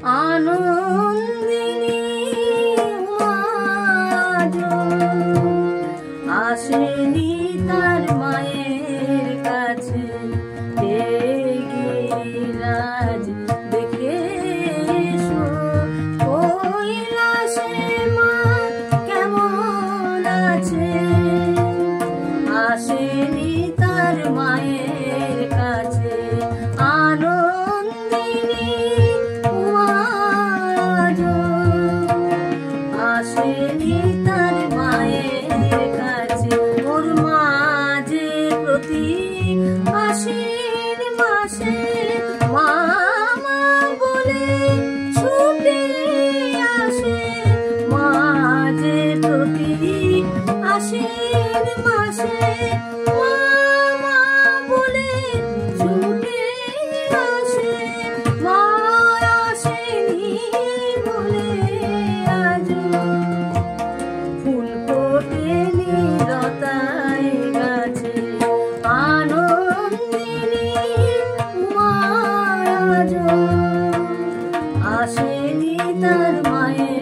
আনন্দিনী আজও আসেনি তার মায়ের কাছে। রাজ দেখে এসো কৈলাসে মা কেমন আছে। আসেনি তার মায়ের কাছে আনন্দিনী আজও আসেনি তার মায়ের কাছে। ওর মা যে প্রতি আশ্বিন মাসে মামা বলে ছুটে আসে। মা যে প্রতি আশ্বিন মাসে মামা বলে ছুটে আসে। মা আসেনি বলে আজও ফুল ফোটেনি লতায় গাছে। আনন্দিনী আজও আসেনি তার মায়ের